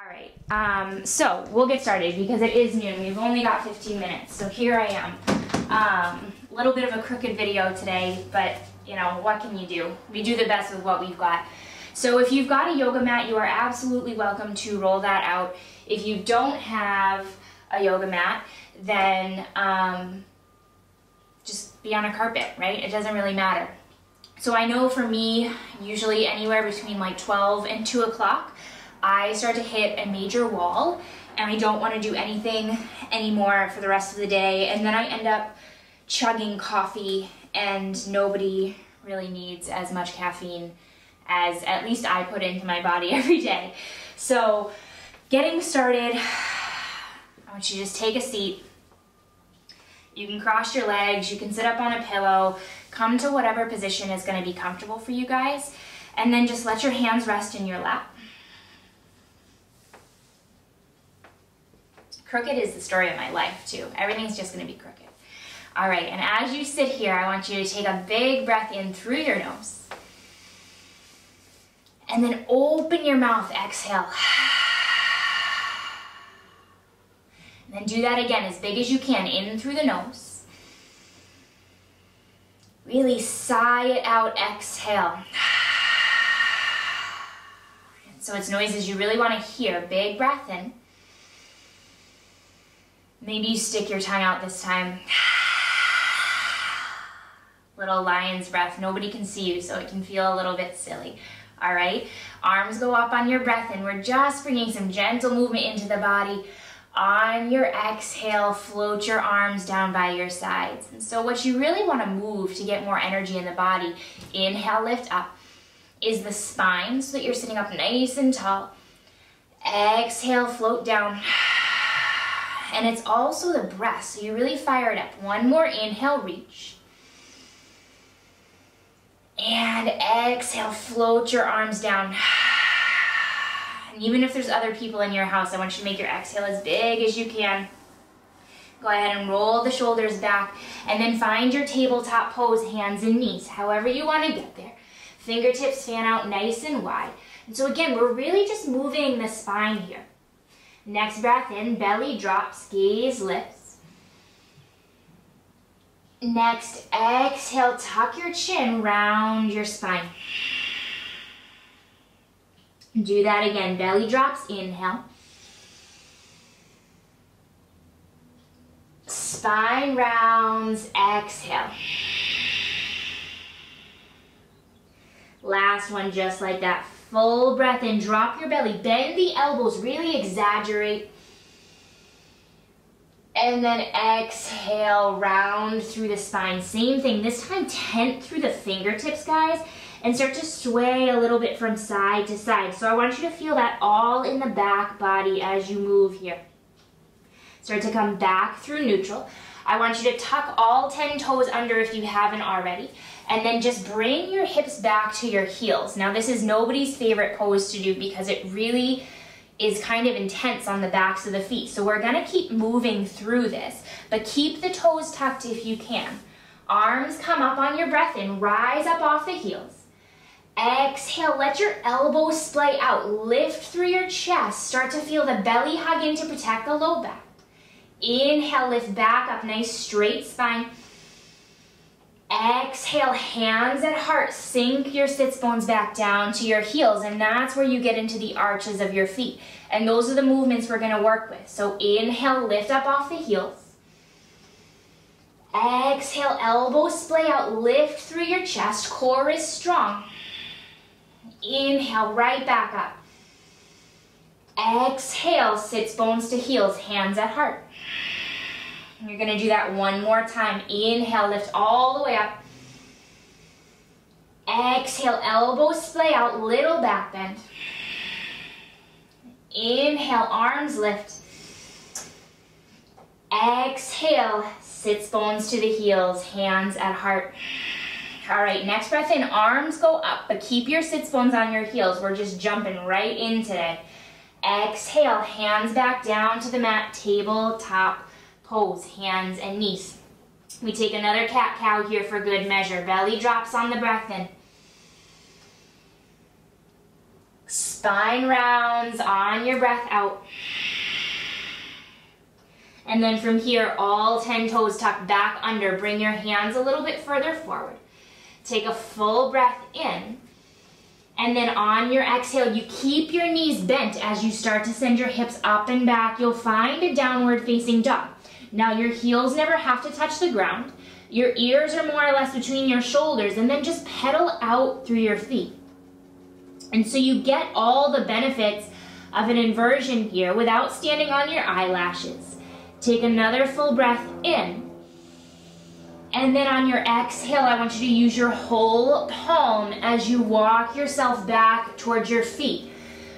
Alright, so we'll get started because it is noon. We've only got 15 minutes, so here I am. A little bit of a crooked video today, but you know, what can you do? We do the best with what we've got. So if you've got a yoga mat, you are absolutely welcome to roll that out. If you don't have a yoga mat, then just be on a carpet, right? It doesn't really matter. So I know for me, usually anywhere between like 12 and 2 o'clock, I start to hit a major wall and I don't want to do anything anymore for the rest of the day, and then I end up chugging coffee, and nobody really needs as much caffeine as at least I put into my body every day. So getting started, I want you to just take a seat. You can cross your legs, you can sit up on a pillow, come to whatever position is going to be comfortable for you guys, and then just let your hands rest in your lap. Crooked is the story of my life too. Everything's just going to be crooked. All right, and as you sit here, I want you to take a big breath in through your nose. And then open your mouth, exhale. And then do that again as big as you can, in through the nose. Really sigh it out, exhale. So it's noises you really want to hear. Big breath in. Maybe you stick your tongue out this time. Little lion's breath. Nobody can see you, so it can feel a little bit silly. All right, arms go up on your breath in. We're just bringing some gentle movement into the body. On your exhale, float your arms down by your sides. And so what you really want to move to get more energy in the body, inhale, lift up, is the spine so that you're sitting up nice and tall. Exhale, float down. And it's also the breath, so you really fire it up. One more inhale, reach. And exhale, float your arms down. And even if there's other people in your house, I want you to make your exhale as big as you can. Go ahead and roll the shoulders back, and then find your tabletop pose, hands and knees, however you want to get there. Fingertips fan out nice and wide. And so again, we're really just moving the spine here. Next breath in, belly drops, gaze lifts. Next, exhale, tuck your chin, round your spine. Do that again, belly drops, inhale. Spine rounds, exhale. Last one, just like that. Full breath in, drop your belly, bend the elbows, really exaggerate. And then exhale, round through the spine. Same thing, this time tent through the fingertips, guys, and start to sway a little bit from side to side. So I want you to feel that all in the back body as you move here. Start to come back through neutral. I want you to tuck all 10 toes under if you haven't already. And then just bring your hips back to your heels. Now this is nobody's favorite pose to do because it really is kind of intense on the backs of the feet. So we're gonna keep moving through this, but keep the toes tucked if you can. Arms come up on your breath in, rise up off the heels. Exhale, let your elbows splay out, lift through your chest. Start to feel the belly hug in to protect the low back. Inhale, lift back up, nice straight spine. Exhale, hands at heart, sink your sits bones back down to your heels, and that's where you get into the arches of your feet. And those are the movements we're gonna work with. So inhale, lift up off the heels. Exhale, elbows splay out, lift through your chest, core is strong. Inhale, right back up. Exhale, sits bones to heels, hands at heart. You're gonna do that one more time. Inhale, lift all the way up. Exhale, elbows splay out, little back bend. Inhale, arms lift. Exhale, sits bones to the heels, hands at heart. All right, next breath in, arms go up, but keep your sits bones on your heels. We're just jumping right in today. Exhale, hands back down to the mat, tabletop pose, hands and knees. We take another cat-cow here for good measure. Belly drops on the breath in. spine rounds on your breath out. And then from here, all 10 toes tucked back under. Bring your hands a little bit further forward. Take a full breath in. And then on your exhale, you keep your knees bent as you start to send your hips up and back. You'll find a downward facing dog. Now your heels never have to touch the ground. Your ears are more or less between your shoulders, and then just pedal out through your feet. And so you get all the benefits of an inversion here without standing on your eyelashes. Take another full breath in. And then on your exhale, I want you to use your whole palm as you walk yourself back towards your feet.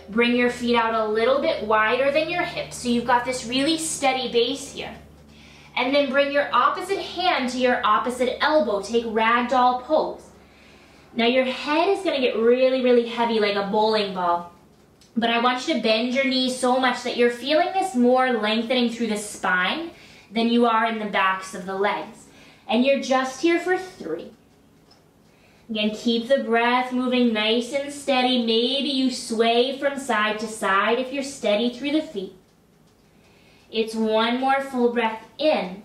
Bring your feet out a little bit wider than your hips, so you've got this really steady base here. And then bring your opposite hand to your opposite elbow. Take ragdoll pose. Now your head is going to get really, really heavy like a bowling ball. But I want you to bend your knees so much that you're feeling this more lengthening through the spine than you are in the backs of the legs. And you're just here for 3. Again, keep the breath moving nice and steady. Maybe you sway from side to side if you're steady through the feet. It's one more full breath in.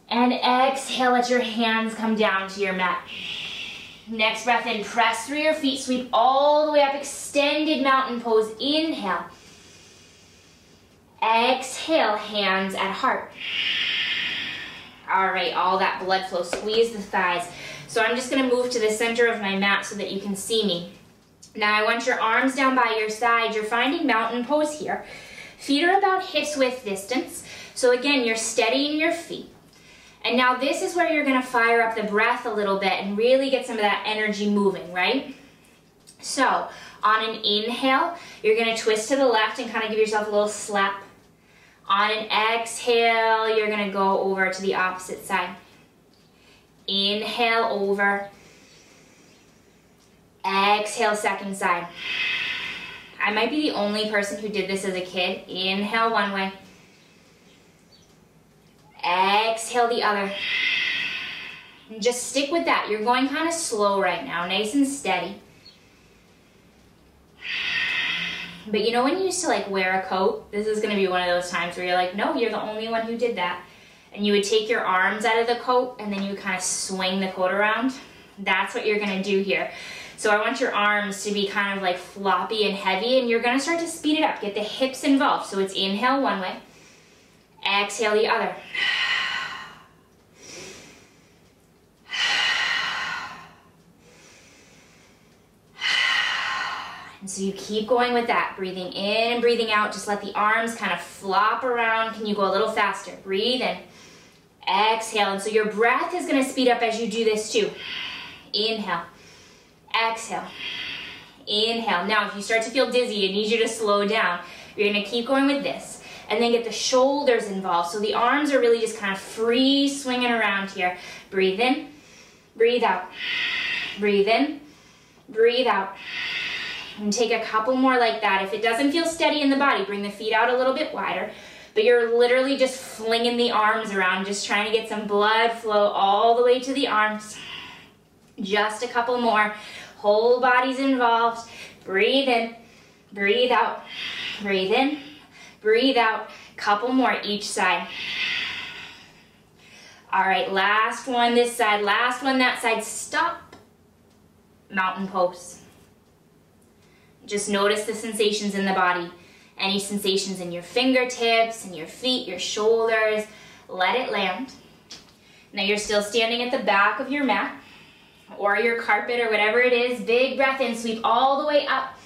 And exhale, let your hands come down to your mat. Next breath in, press through your feet, sweep all the way up, extended mountain pose. Inhale. Exhale, hands at heart. All right, all that blood flow, squeeze the thighs. So I'm just gonna move to the center of my mat so that you can see me. Now I want your arms down by your side. You're finding mountain pose here. Feet are about hips width distance. So again, you're steadying your feet. And now this is where you're gonna fire up the breath a little bit and really get some of that energy moving, right? So on an inhale, you're gonna twist to the left and kind of give yourself a little slap. On an exhale, you're gonna go over to the opposite side. Inhale over. Exhale, second side. I might be the only person who did this as a kid. Inhale one way. Exhale the other. And just stick with that. You're going kind of slow right now, nice and steady. But you know when you used to like wear a coat? This is gonna be one of those times where you're like, no, you're the only one who did that. And you would take your arms out of the coat and then you would kind of swing the coat around. That's what you're gonna do here. So I want your arms to be kind of like floppy and heavy, and you're gonna start to speed it up. Get the hips involved. So it's inhale one way, exhale the other. And so you keep going with that, breathing in and breathing out. Just let the arms kind of flop around. Can you go a little faster? Breathe in, exhale. And so your breath is gonna speed up as you do this too. Inhale, exhale, inhale. Now if you start to feel dizzy, I need you to slow down. You're gonna keep going with this. And then get the shoulders involved. So the arms are really just kind of free swinging around here. Breathe in, breathe out. Breathe in, breathe out. And take a couple more like that. If it doesn't feel steady in the body, bring the feet out a little bit wider. But you're literally just flinging the arms around, just trying to get some blood flow all the way to the arms. Just a couple more. Whole body's involved. Breathe in, breathe out. Breathe in, breathe out. Couple more each side. All right, last one this side, last one that side. Stop. Mountain pose. Just notice the sensations in the body. Any sensations in your fingertips, in your feet, your shoulders. Let it land. Now you're still standing at the back of your mat or your carpet or whatever it is. Big breath in, sweep all the way up.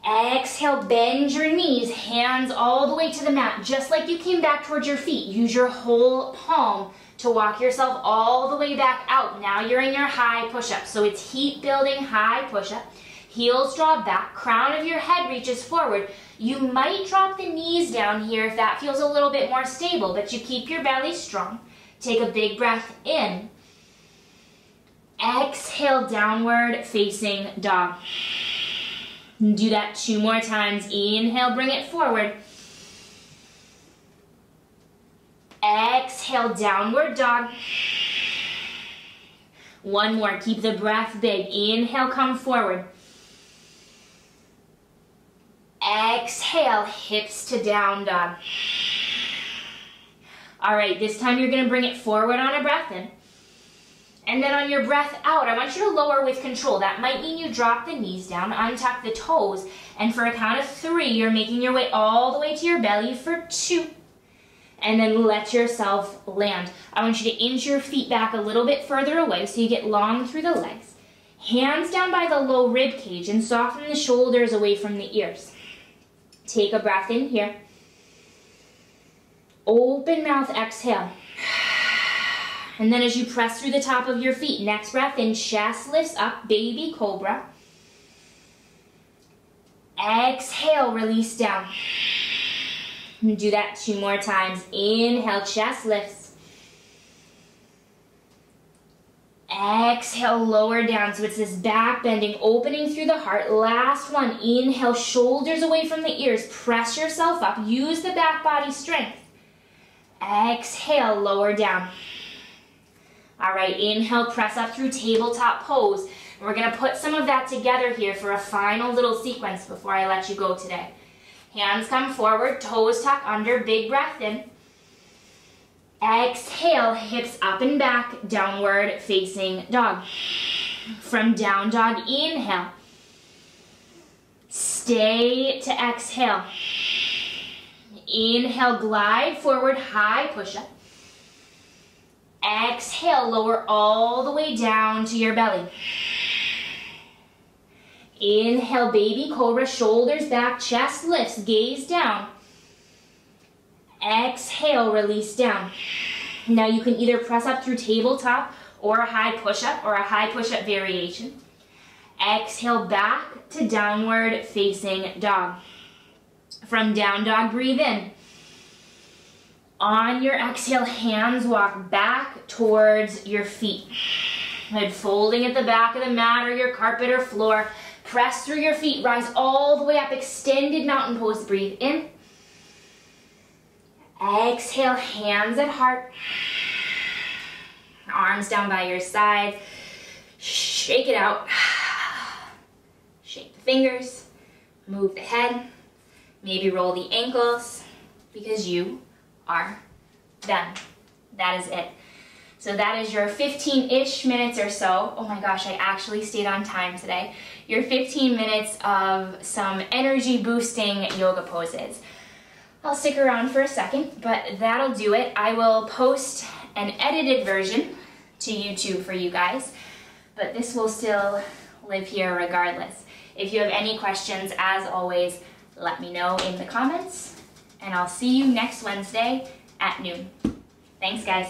Exhale, bend your knees, hands all the way to the mat, just like you came back towards your feet. Use your whole palm to walk yourself all the way back out. Now you're in your high push-up. So it's heat building, high push-up. Heels draw back, crown of your head reaches forward. You might drop the knees down here if that feels a little bit more stable, but you keep your belly strong. Take a big breath in. Exhale, downward facing dog. Do that 2 more times. Inhale, bring it forward. Exhale, downward dog. One more, keep the breath big. Inhale, come forward. Exhale, hips to down dog. All right, this time you're gonna bring it forward on a breath in. And then on your breath out, I want you to lower with control. That might mean you drop the knees down, untuck the toes, and for a count of 3, you're making your way all the way to your belly for 2. And then let yourself land. I want you to inch your feet back a little bit further away so you get long through the legs. Hands down by the low rib cage and soften the shoulders away from the ears. Take a breath in here. Open mouth, exhale. And then as you press through the top of your feet, next breath in, chest lifts up, baby cobra. Exhale, release down. And do that 2 more times. Inhale, chest lifts. Exhale, lower down. So it's this back bending, opening through the heart. Last one. Inhale, shoulders away from the ears. Press yourself up. Use the back body strength. Exhale, lower down. All right, inhale, press up through tabletop pose. And we're gonna put some of that together here for a final little sequence before I let you go today. Hands come forward, toes tuck under, big breath in. Exhale, hips up and back, downward facing dog. From down dog, inhale. Stay to exhale. Inhale, glide forward, high push-up. Exhale, lower all the way down to your belly. Inhale, baby cobra, shoulders back, chest lifts, gaze down. Exhale, release down. Now you can either press up through tabletop or a high push-up or a high push-up variation. Exhale, back to downward facing dog. From down dog, breathe in. On your exhale, hands walk back towards your feet. Head folding at the back of the mat or your carpet or floor. Press through your feet, rise all the way up, extended mountain pose. Breathe in. Exhale, hands at heart. Arms down by your sides. Shake it out. Shake the fingers. Move the head. Maybe roll the ankles because you are done. That is it. So that is your 15-ish minutes or so. Oh my gosh, I actually stayed on time today. Your 15 minutes of some energy boosting yoga poses. I'll stick around for a second, but that'll do it. I will post an edited version to YouTube for you guys, but this will still live here regardless. If you have any questions, as always, let me know in the comments, and I'll see you next Wednesday at noon. Thanks, guys.